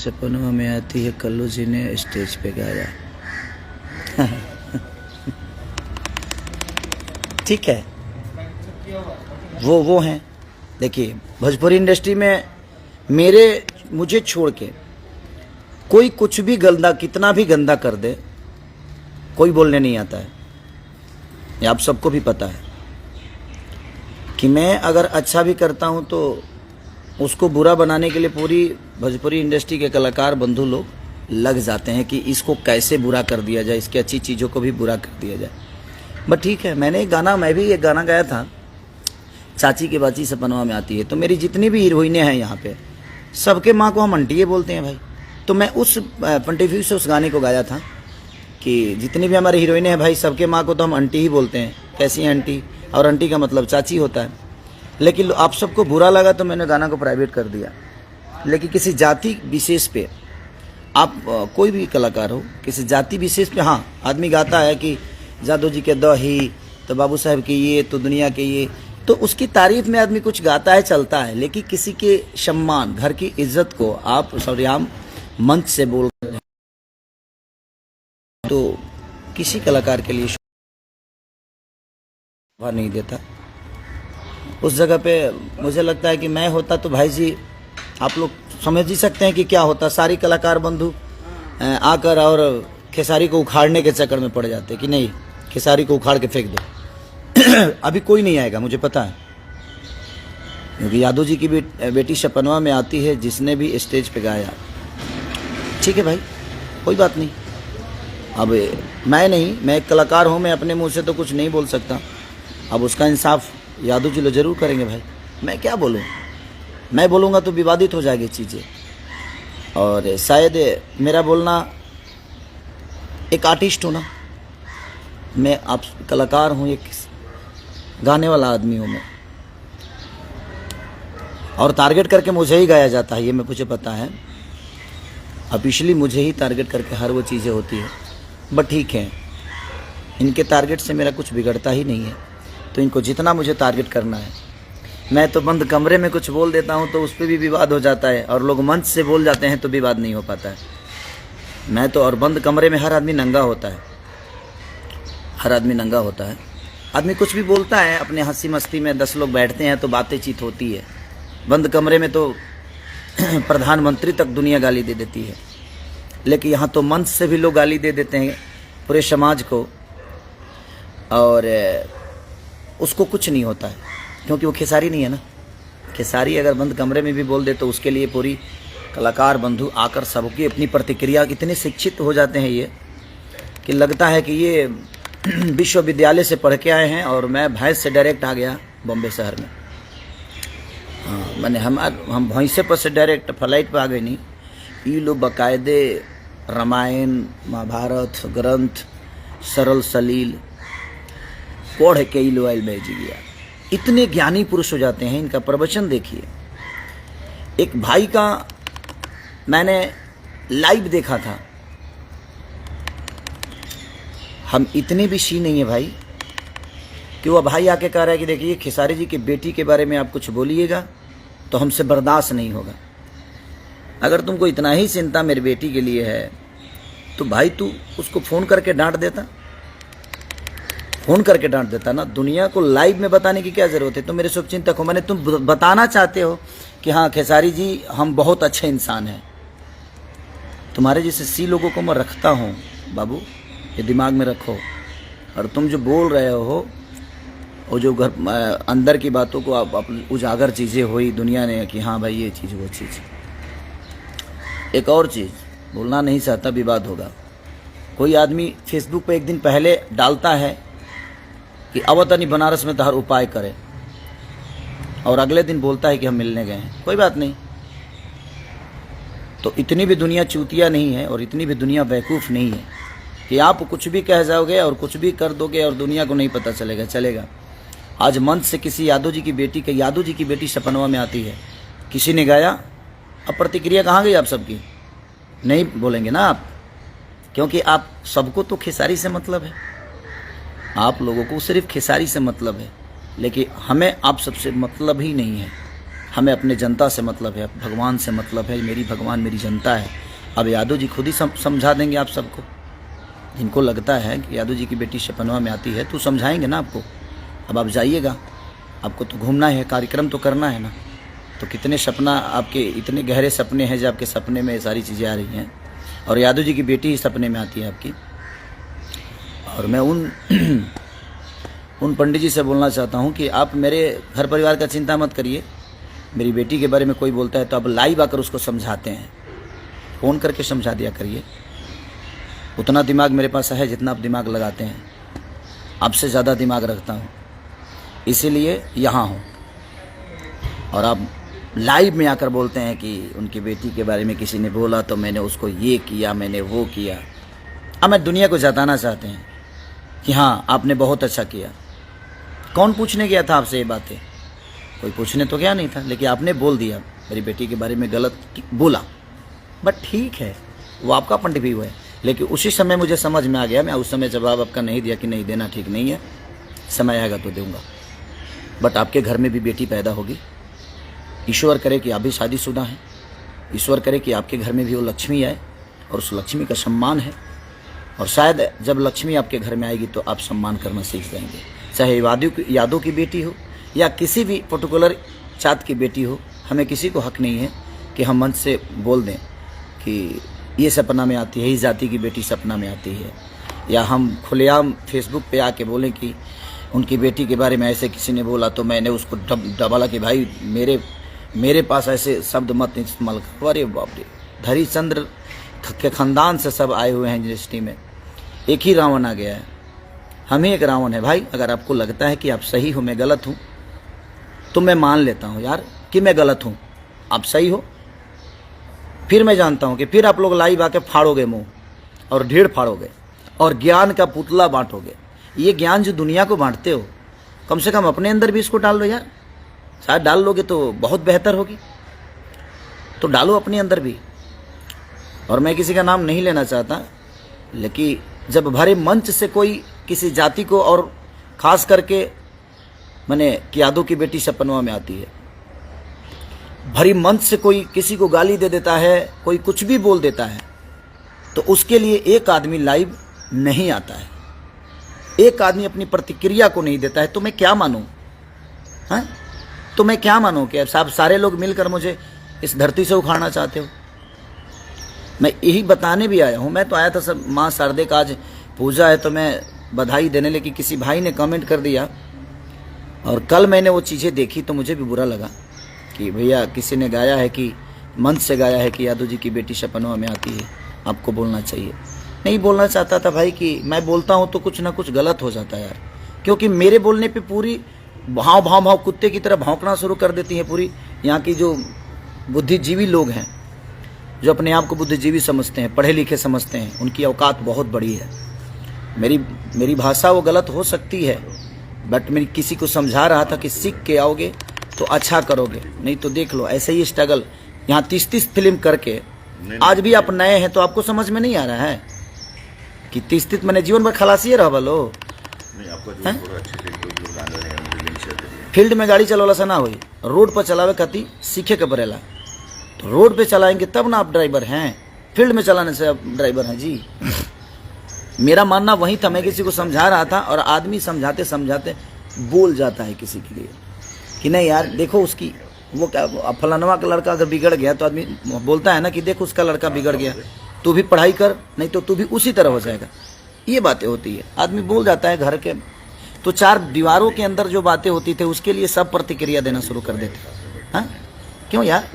सपनों में आती है कल्लू जी ने स्टेज पे गाया। ठीक है, वो हैं। देखिए, भोजपुरी इंडस्ट्री में मुझे छोड़ के कोई कुछ भी गंदा, कितना भी गंदा कर दे, कोई बोलने नहीं आता है। ये आप सबको भी पता है कि मैं अगर अच्छा भी करता हूं तो उसको बुरा बनाने के लिए पूरी भोजपुरी इंडस्ट्री के कलाकार बंधु लोग लग जाते हैं कि इसको कैसे बुरा कर दिया जाए, इसकी अच्छी चीज़ों को भी बुरा कर दिया जाए। बट ठीक है, मैं भी एक गाना गाया था, चाची के बाची सपनवा में आती है। तो मेरी जितनी भी हीरोइनें हैं यहाँ पे, सबके माँ को हम आंटी बोलते हैं भाई। तो मैं उस पॉइंट ऑफ व्यू से उस गाने को गाया था कि जितनी भी हमारी हीरोइनें हैं भाई, सबके माँ को तो हम आंटी ही बोलते हैं। कैसी है आंटी? और आंटी का मतलब चाची होता है। लेकिन आप सबको बुरा लगा तो मैंने गाना को प्राइवेट कर दिया। लेकिन किसी जाति विशेष पे, आप कोई भी कलाकार हो, किसी जाति विशेष पे हाँ आदमी गाता है कि जादू जी के दही, तो बाबू साहब के ये, तो दुनिया के ये, तो उसकी तारीफ में आदमी कुछ गाता है, चलता है। लेकिन किसी के सम्मान, घर की इज्जत को आप सरेआम मंच से बोल रहे हैं, तो किसी कलाकार के लिए शोभा नहीं देता। उस जगह पे मुझे लगता है कि मैं होता तो भाई जी, आप लोग समझ ही सकते हैं कि क्या होता। सारी कलाकार बंधु आकर और खेसारी को उखाड़ने के चक्कर में पड़ जाते कि नहीं, खेसारी को उखाड़ के फेंक दो। अभी कोई नहीं आएगा, मुझे पता है, क्योंकि यादव जी की बेटी सपनवा में आती है, जिसने भी स्टेज पे गाया। ठीक है भाई, कोई बात नहीं। अब मैं एक कलाकार हूँ, मैं अपने मुंह से तो कुछ नहीं बोल सकता। अब उसका इंसाफ यादव जी लोग जरूर करेंगे भाई। मैं क्या बोलूँ, मैं बोलूँगा तो विवादित हो जाएगी चीज़ें। और शायद मेरा बोलना, एक आर्टिस्ट हूँ ना मैं, आप कलाकार हूँ, एक गाने वाला आदमी हूँ मैं, और टारगेट करके मुझे ही गाया जाता है, ये मुझे पता है। ऑफिशियली मुझे ही टारगेट करके हर वो चीज़ें होती है। बट ठीक है, इनके टारगेट से मेरा कुछ बिगड़ता ही नहीं है, तो इनको जितना मुझे टारगेट करना है। मैं तो बंद कमरे में कुछ बोल देता हूँ तो उस पर भी विवाद हो जाता है, और लोग मंच से बोल जाते हैं तो विवाद नहीं हो पाता है। मैं तो, और बंद कमरे में हर आदमी नंगा होता है, हर आदमी नंगा होता है। आदमी कुछ भी बोलता है अपने हंसी मस्ती में, 10 लोग बैठते हैं तो बातें चीत होती है। बंद कमरे में तो प्रधानमंत्री तक दुनिया गाली दे देती है, लेकिन यहाँ तो मंच से भी लोग गाली दे देते हैं पूरे समाज को, और उसको कुछ नहीं होता है, क्योंकि वो खेसारी नहीं है ना। खेसारी अगर बंद कमरे में भी बोल दे तो उसके लिए पूरी कलाकार बंधु आकर सबकी अपनी प्रतिक्रिया, इतने शिक्षित हो जाते हैं ये कि लगता है कि ये विश्वविद्यालय से पढ़ के आए हैं, और मैं भैंस से डायरेक्ट आ गया बॉम्बे शहर में। हाँ, मैंने हम भैंसे पर से डायरेक्ट फ्लाइट पर आ गए नहीं। ये लोग बाकायदे रामायण महाभारत ग्रंथ सरल सलील पढ़ के ही लोयल भेज गया। इतने ज्ञानी पुरुष हो जाते हैं, इनका प्रवचन देखिए। एक भाई का मैंने लाइव देखा था। हम इतने भी सी नहीं है भाई कि वो भाई आके कह रहा है कि देखिए खेसारी जी की बेटी के बारे में आप कुछ बोलिएगा तो हमसे बर्दाश्त नहीं होगा। अगर तुमको इतना ही चिंता मेरी बेटी के लिए है तो भाई तू उसको फ़ोन करके डांट देता, फ़ोन करके डांट देता ना। दुनिया को लाइव में बताने की क्या ज़रूरत है? तुम मेरे शुभचिंतक हो, मैंने तुम बताना चाहते हो कि हाँ खेसारी जी हम बहुत अच्छे इंसान हैं। तुम्हारे जैसे सी लोगों को मैं रखता हूँ बाबू, ये दिमाग में रखो। और तुम जो बोल रहे हो वो जो घर अंदर की बातों को आप उजागर चीज़ें हुई दुनिया ने कि हाँ भाई ये चीज़ वो चीज़। एक और चीज़ बोलना नहीं चाहता, विवाद होगा। कोई आदमी फेसबुक पे एक दिन पहले डालता है कि अवतनी बनारस में तहर उपाय करे, और अगले दिन बोलता है कि हम मिलने गए हैं। कोई बात नहीं, तो इतनी भी दुनिया चूतिया नहीं है और इतनी भी दुनिया बेवकूफ़ नहीं है कि आप कुछ भी कह जाओगे और कुछ भी कर दोगे और दुनिया को नहीं पता चलेगा। चलेगा। आज मंच से किसी यादव जी की बेटी सपनवा में आती है, किसी ने गाया, अब प्रतिक्रिया कहाँ गई आप सबकी? नहीं बोलेंगे ना आप, क्योंकि आप सबको तो खेसारी से मतलब है, आप लोगों को सिर्फ खेसारी से मतलब है, लेकिन हमें आप सबसे मतलब ही नहीं है। हमें अपने जनता से मतलब है, भगवान से मतलब है। मेरी भगवान मेरी जनता है। अब यादव जी खुद ही समझा देंगे आप सबको। जिनको लगता है कि यादव जी की बेटी सपनवा में आती है तो समझाएंगे ना आपको। अब आप जाइएगा, आपको तो घूमना है, कार्यक्रम तो करना है ना। तो कितने सपना आपके, इतने गहरे सपने हैं जो आपके सपने में सारी चीज़ें आ रही हैं, और यादव जी की बेटी ही सपने में आती है आपकी। और मैं उन पंडित जी से बोलना चाहता हूं कि आप मेरे घर परिवार का चिंता मत करिए। मेरी बेटी के बारे में कोई बोलता है तो आप लाइव आकर उसको समझाते हैं, फ़ोन करके समझा दिया करिए। उतना दिमाग मेरे पास है जितना आप दिमाग लगाते हैं। आपसे ज़्यादा दिमाग रखता हूँ, इसीलिए यहाँ हूँ। और आप लाइव में आकर बोलते हैं कि उनकी बेटी के बारे में किसी ने बोला तो मैंने उसको ये किया, मैंने वो किया। अब मैं दुनिया को जताना चाहते हैं कि हाँ आपने बहुत अच्छा किया। कौन पूछने गया था आपसे ये बातें? कोई पूछने तो गया नहीं था, लेकिन आपने बोल दिया मेरी बेटी के बारे में गलत बोला। बट ठीक है, वो आपका पंडित भी हुआ है। लेकिन उसी समय मुझे समझ में आ गया, मैं उस समय जवाब आपका नहीं दिया कि नहीं देना ठीक नहीं है, समय आएगा तो दूंगा। बट आपके घर में भी बेटी पैदा होगी। ईश्वर करे कि आप भी शादीशुदा हैं। ईश्वर करे कि आपके घर में भी वो लक्ष्मी आए और उस लक्ष्मी का सम्मान है। और शायद जब लक्ष्मी आपके घर में आएगी तो आप सम्मान करना सीख जाएंगे। चाहे यादव की बेटी हो या किसी भी पर्टिकुलर जात की बेटी हो, हमें किसी को हक नहीं है कि हम मंच से बोल दें कि ये सपना में आती है, इस जाति की बेटी सपना में आती है, या हम खुलेआम फेसबुक पे आके बोलें कि उनकी बेटी के बारे में ऐसे किसी ने बोला तो मैंने उसको डबाला कि भाई मेरे पास ऐसे शब्द मत इस्तेमाल करो। अरे बाप रे, धरीचंद्र के खानदान से सब आए हुए हैं यूनिवर्सिटी में। एक ही रावण आ गया है, हम ही एक रावण है भाई। अगर आपको लगता है कि आप सही हो, मैं गलत हूँ, तो मैं मान लेता हूँ यार कि मैं गलत हूँ, आप सही हो। फिर मैं जानता हूँ कि फिर आप लोग लाइव आके फाड़ोगे मुंह और ढेर फाड़ोगे और ज्ञान का पुतला बांटोगे। ये ज्ञान जो दुनिया को बांटते हो, कम से कम अपने अंदर भी इसको डाल लो यार। शायद डाल लोगे तो बहुत बेहतर होगी, तो डालो अपने अंदर भी। और मैं किसी का नाम नहीं लेना चाहता, लेकिन जब भरे मंच से कोई किसी जाति को, और खास करके मैंने कि यादव की बेटी सपनवा में आती है, भरी मंच से कोई किसी को गाली दे देता है, कोई कुछ भी बोल देता है, तो उसके लिए एक आदमी लाइव नहीं आता है, एक आदमी अपनी प्रतिक्रिया को नहीं देता है, तो मैं क्या मानूं? हाँ, तो मैं क्या मानूं कि साहब सारे लोग मिलकर मुझे इस धरती से उखाड़ना चाहते हो? मैं यही बताने भी आया हूं। मैं तो आया था सब माँ शारदे का आज पूजा है तो मैं बधाई देने, लेकिन किसी भाई ने कमेंट कर दिया, और कल मैंने वो चीज़ें देखी तो मुझे भी बुरा लगा कि भैया किसी ने गाया है कि मंच से गाया है कि यादव जी की बेटी सपनवा में आती है, आपको बोलना चाहिए। नहीं बोलना चाहता था भाई कि मैं बोलता हूँ तो कुछ ना कुछ गलत हो जाता है यार, क्योंकि मेरे बोलने पे पूरी भाव कुत्ते की तरह भौंकना शुरू कर देती है पूरी यहाँ की जो बुद्धिजीवी लोग हैं, जो अपने आप को बुद्धिजीवी समझते हैं, पढ़े लिखे समझते हैं। उनकी औकात बहुत बड़ी है। मेरी भाषा वो गलत हो सकती है, बट मैं किसी को समझा रहा था कि सीख के आओगे तो अच्छा करोगे, नहीं तो देख लो ऐसे ही स्ट्रगल यहाँ 30 फिल्म करके आज भी आप नए हैं तो आपको समझ में नहीं आ रहा है कि 30 मैंने जीवन भर खलासी रहा बोलो। फील्ड में गाड़ी चलावला से ना हुई, रोड पर चलावे खाती सीखे के पड़ेला। तो रोड पे चलाएंगे तब ना आप ड्राइवर हैं, फील्ड में चलाने से आप ड्राइवर हैं जी। मेरा मानना वही था, मैं किसी को समझा रहा था और आदमी समझाते समझाते बोल जाता है किसी के लिए कि नहीं यार देखो उसकी वो क्या फलानवा का लड़का अगर बिगड़ गया तो आदमी बोलता है ना कि देखो उसका लड़का बिगड़ गया, तू भी पढ़ाई कर नहीं तो तू भी उसी तरह हो जाएगा। ये बातें होती है, आदमी बोल जाता है घर के, तो 4 दीवारों के अंदर जो बातें होती थी उसके लिए सब प्रतिक्रिया देना शुरू कर देते। हाँ क्यों यार,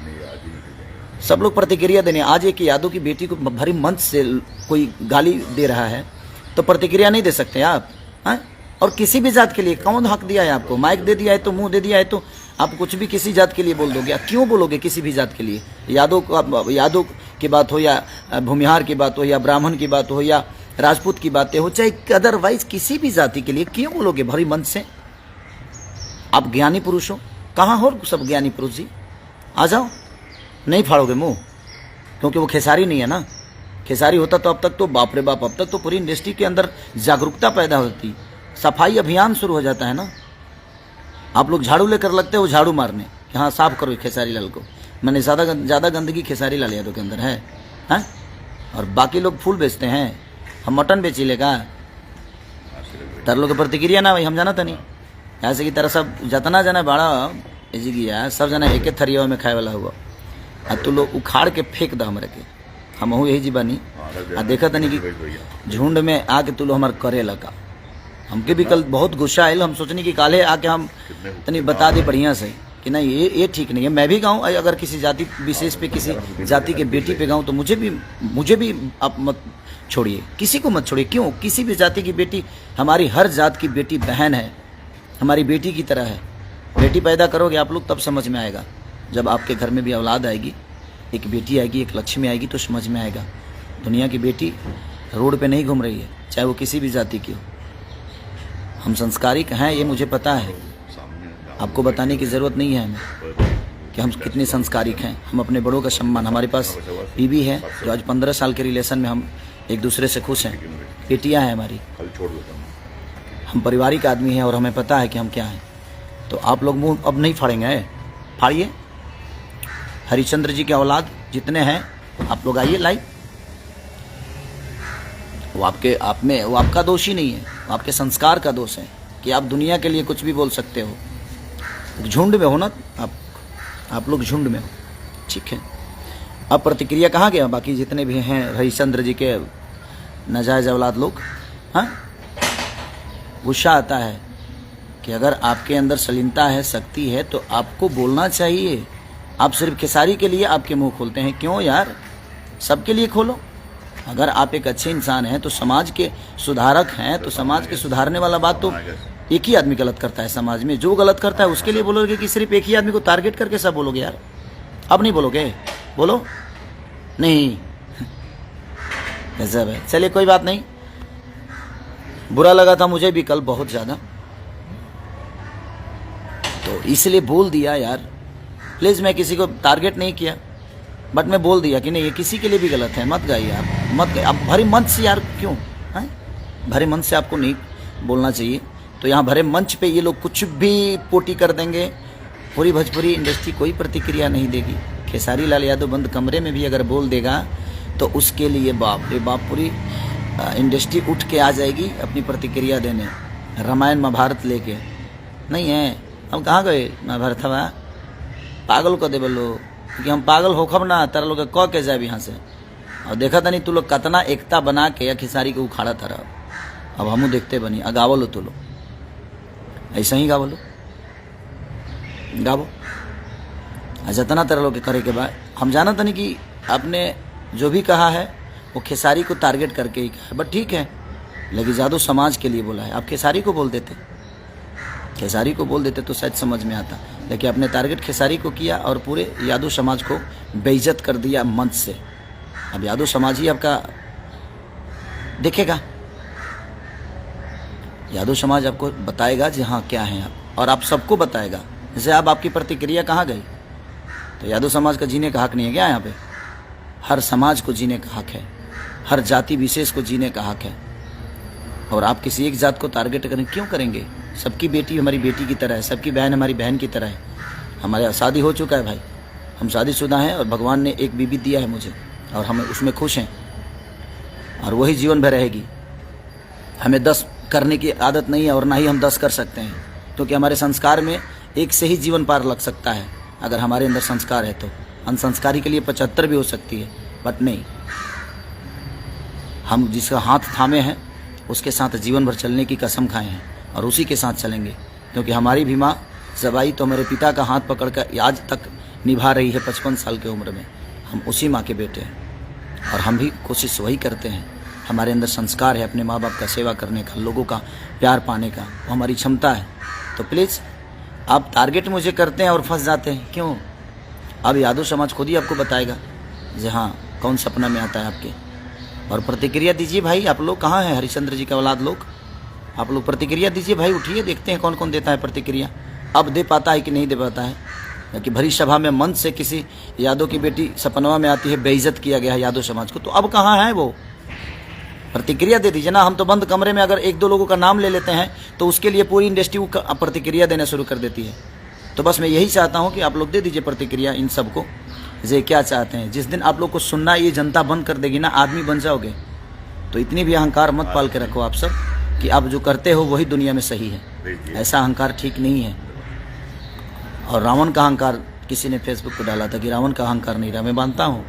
सब लोग प्रतिक्रिया देने। आज एक यादव की बेटी को भरी मंच से कोई गाली दे रहा है तो प्रतिक्रिया नहीं दे सकते आप? हाँ, और किसी भी जात के लिए कौन हक दिया है आपको? माइक दे दिया है तो, मुंह दे दिया है तो आप कुछ भी किसी जात के लिए बोल दोगे? क्यों बोलोगे किसी भी जात के लिए? यादव की बात हो या भूमिहार की बात हो या ब्राह्मण की बात हो या राजपूत की बातें हो, चाहे अदरवाइज किसी भी जाति के लिए क्यों बोलोगे भरी मंच से? आप ज्ञानी पुरुष हो, कहाँ हो सब ज्ञानी पुरुष जी? आ जाओ, नहीं फाड़ोगे मुंह, क्योंकि वो खेसारी नहीं है ना। खेसारी होता तो अब तक तो बाप रे बाप, अब तक तो पूरी इंडस्ट्री के अंदर जागरूकता पैदा होती, सफाई अभियान शुरू हो जाता है ना। आप लोग झाड़ू लेकर लगते हो झाड़ू मारने कि हाँ साफ करो खेसारी लाल को। मैंने ज़्यादा गंदगी खेसारी लाल यादव के अंदर है, हैं? और बाकी लोग फूल बेचते हैं, हम मटन बेची लेगा। तर लोग प्रतिक्रिया ना भाई हम जाना था नहीं, ऐसे की तरह सब जतना जना बड़ा ऐसी किया सब जना एक थरिया में खाए वाला हुआ, आ तू लोग उखाड़ के फेंक द हमरा के, हम यही जीवानी आ देखा तनी कि झुंड में आके तू लोग हमारे करे लगा। हमके भी कल बहुत गुस्सा आयल, हम सोचनी कि काले आके हम तनी बता दे बढ़िया से कि नहीं ये ठीक नहीं है। मैं भी गाऊँ अगर किसी जाति विशेष पे किसी जाति के बेटी पे गाऊँ तो मुझे भी आप मत छोड़िए, किसी को मत छोड़िए। क्यों? किसी भी जाति की बेटी, हमारी हर जात की बेटी बहन है, हमारी बेटी की तरह है। बेटी पैदा करोगे आप लोग तब समझ में आएगा, जब आपके घर में भी औलाद आएगी, एक बेटी आएगी, एक लक्ष्मी आएगी तो समझ में आएगा। दुनिया की बेटी रोड पे नहीं घूम रही है, चाहे वो किसी भी जाति की हो। हम संस्कारिक हैं ये मुझे पता है, आपको बताने की ज़रूरत नहीं है हमें कि हम कितने संस्कारिक हैं। हम अपने बड़ों का सम्मान, हमारे पास बीवी है जो आज 15 साल के रिलेशन में हम एक दूसरे से खुश हैं, बेटियां हैं हमारी, हम पारिवारिक आदमी हैं और हमें पता है कि हम क्या हैं। तो आप लोग मुंह अब नहीं फाड़ेंगे, फाड़िए। हरिश्चंद्र जी के औलाद जितने हैं आप लोग आइए लाइव। वो आपका दोष ही नहीं है, वो आपके संस्कार का दोष है कि आप दुनिया के लिए कुछ भी बोल सकते हो। झुंड में हो ना आप लोग झुंड में हो, ठीक है। अब प्रतिक्रिया कहाँ गया बाकी जितने भी हैं हरिश्चंद्र जी के नाजायज औलाद लोग? हाँ, गुस्सा आता है कि अगर आपके अंदर सलीमता है, शक्ति है तो आपको बोलना चाहिए। आप सिर्फ खेसारी के लिए आपके मुंह खोलते हैं, क्यों यार? सबके लिए खोलो। अगर आप एक अच्छे इंसान हैं तो समाज के सुधारक हैं, तो समाज के सुधारने वाला बात तो एक ही आदमी गलत करता है समाज में। जो गलत करता है उसके लिए बोलोगे कि सिर्फ एक ही आदमी को टारगेट करके सब बोलोगे? यार अब नहीं बोलोगे, बोलो नहीं गजब है। चलिए कोई बात नहीं, बुरा लगा था मुझे भी कल बहुत ज़्यादा, तो इसलिए बोल दिया यार। प्लीज़ मैं किसी को टारगेट नहीं किया, बट मैं बोल दिया कि नहीं ये किसी के लिए भी गलत है, मत गाइए आप, मत गाइए आप भरे मंच से। यार क्यों हैं? भरे मंच से आपको नहीं बोलना चाहिए। तो यहाँ भरे मंच पे ये लोग कुछ भी पोटी कर देंगे, पूरी भोजपुरी इंडस्ट्री कोई प्रतिक्रिया नहीं देगी। खेसारी लाल यादव बंद कमरे में भी अगर बोल देगा तो उसके लिए बाप रे बाप पूरी इंडस्ट्री उठ के आ जाएगी अपनी प्रतिक्रिया देने। रामायण महाभारत लेके नहीं है, हम कहाँ गए महाभारत हवा पागल को दे बोलो, क्योंकि हम पागल होखब ना तारा लोग कह के जाए यहाँ से। और देखा था नहीं तू लोग कतना एकता बना के या खिसारी को उखाड़ा था। अब हमू देखते बनी गावलो, तो लो ऐसा ही गावलो, गावो जतना तरह लोग करे के बाद। हम जाना था नहीं कि आपने जो भी कहा है वो खेसारी को टारगेट करके ही कहा है, बट ठीक है, लेकिन यादव समाज के लिए बोला है। आप खेसारी को बोल देते, खेसारी को बोल देते तो शायद समझ में आता, लेकिन आपने टारगेट खेसारी को किया और पूरे यादव समाज को बेइज्जत कर दिया मंच से। अब यादव समाज ही आपका देखेगा, यादव समाज आपको बताएगा जी हाँ क्या है आप, और आप सबको बताएगा। जैसे अब आपकी प्रतिक्रिया कहाँ गई? तो यादव समाज का जीने का हक नहीं है क्या? यहाँ पे हर समाज को जीने का हक है, हर जाति विशेष को जीने का हक है। और आप किसी एक जात को टारगेट करें क्यों करेंगे? सबकी बेटी हमारी बेटी की तरह है, सबकी बहन हमारी बहन की तरह है। हमारे शादी हो चुका है भाई, हम शादीशुदा हैं और भगवान ने एक बीबी दिया है मुझे और हम उसमें खुश हैं और वही जीवन भर रहेगी। हमें 10 करने की आदत नहीं है और ना ही हम 10 कर सकते हैं, क्योंकि हमारे संस्कार में एक से ही जीवन पार लग सकता है अगर हमारे अंदर संस्कार है। तो अनसंस्कारी के लिए 75 भी हो सकती है, बट नहीं, हम जिसका हाथ थामे हैं उसके साथ जीवन भर चलने की कसम खाए हैं और उसी के साथ चलेंगे। क्योंकि हमारी भी माँ जबाई तो हमारे पिता का हाथ पकड़कर आज तक निभा रही है 55 साल की उम्र में। हम उसी माँ के बेटे हैं और हम भी कोशिश वही करते हैं। हमारे अंदर संस्कार है अपने माँ बाप का सेवा करने का, लोगों का प्यार पाने का, वो हमारी क्षमता है। तो प्लीज़ आप टारगेट मुझे करते हैं और फंस जाते हैं क्यों? अब यादव समाज खुद ही आपको बताएगा जी हाँ कौन सपना में आता है आपके। और प्रतिक्रिया दीजिए भाई, आप लोग कहाँ हैं हरिश्चंद्र जी के औलाद लोग? आप लोग प्रतिक्रिया दीजिए भाई, उठिए, देखते हैं कौन कौन देता है प्रतिक्रिया। अब दे पाता है कि नहीं दे पाता है, क्योंकि भरी सभा में मंच से किसी यादव की बेटी सपनवा में आती है, बेइज्जत किया गया है यादव समाज को, तो अब कहाँ है वो? प्रतिक्रिया दे दीजिए ना। हम तो बंद कमरे में अगर 1-2 लोगों का नाम ले लेते हैं तो उसके लिए पूरी इंडस्ट्री प्रतिक्रिया देना शुरू कर देती है। तो बस मैं यही चाहता हूँ कि आप लोग दे दीजिए प्रतिक्रिया इन सबको, ये क्या चाहते हैं। जिस दिन आप लोग को सुनना ये जनता बंद कर देगी ना, आदमी बन जाओगे, तो इतनी भी अहंकार मत पाल के रखो आप सब कि आप जो करते हो वही दुनिया में सही है। ऐसा अहंकार ठीक नहीं है। और रावण का अहंकार किसी ने फेसबुक पर डाला था कि रावण का अहंकार नहीं रहा, मैं मानता हूँ,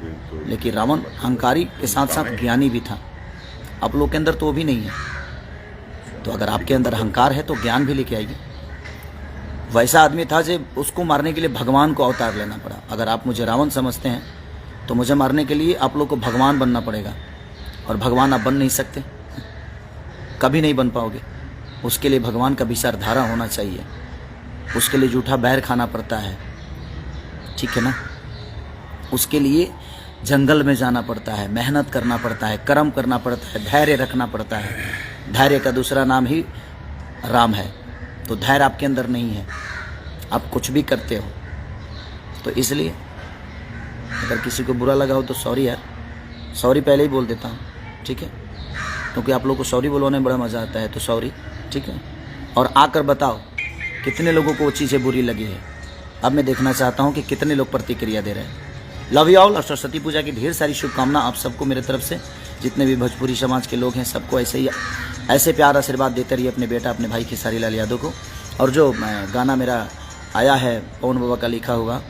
लेकिन रावण अहंकारी के साथ साथ ज्ञानी भी था। आप लोग के अंदर तो वो भी नहीं है। तो अगर आपके अंदर अहंकार है तो ज्ञान भी लेके आएगी। वैसा आदमी था जो उसको मारने के लिए भगवान को अवतार लेना पड़ा। अगर आप मुझे रावण समझते हैं तो मुझे मारने के लिए आप लोग को भगवान बनना पड़ेगा, और भगवान आप बन नहीं सकते, कभी नहीं बन पाओगे। उसके लिए भगवान का विचारधारा होना चाहिए, उसके लिए जूठा बैर खाना पड़ता है, ठीक है ना। उसके लिए जंगल में जाना पड़ता है, मेहनत करना पड़ता है, कर्म करना पड़ता है, धैर्य रखना पड़ता है। धैर्य का दूसरा नाम ही राम है। तो धैर्य आपके अंदर नहीं है, आप कुछ भी करते हो। तो इसलिए अगर किसी को बुरा लगा हो तो सॉरी यार, सॉरी पहले ही बोल देता हूँ, ठीक है, क्योंकि आप लोगों को सॉरी बोलवाने में बड़ा मज़ा आता है। तो सॉरी, ठीक है। और आकर बताओ कितने लोगों को वो चीज़ें बुरी लगी है। अब मैं देखना चाहता हूँ कि कितने लोग प्रतिक्रिया दे रहे हैं। Love you all. और सरस्वती पूजा की ढेर सारी शुभकामना आप सबको मेरे तरफ से। जितने भी भोजपुरी समाज के लोग हैं सबको ऐसे प्यार आशीर्वाद देते रहिए अपने बेटा, अपने भाई खेसारी लाल यादव को। और जो गाना मेरा आया है पवन बाबा का लिखा हुआ,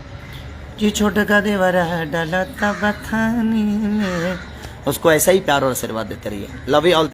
जी छोटा का देवरा डाला था बथानी में, उसको ऐसा ही प्यार और आशीर्वाद देते रहिए। Love you all.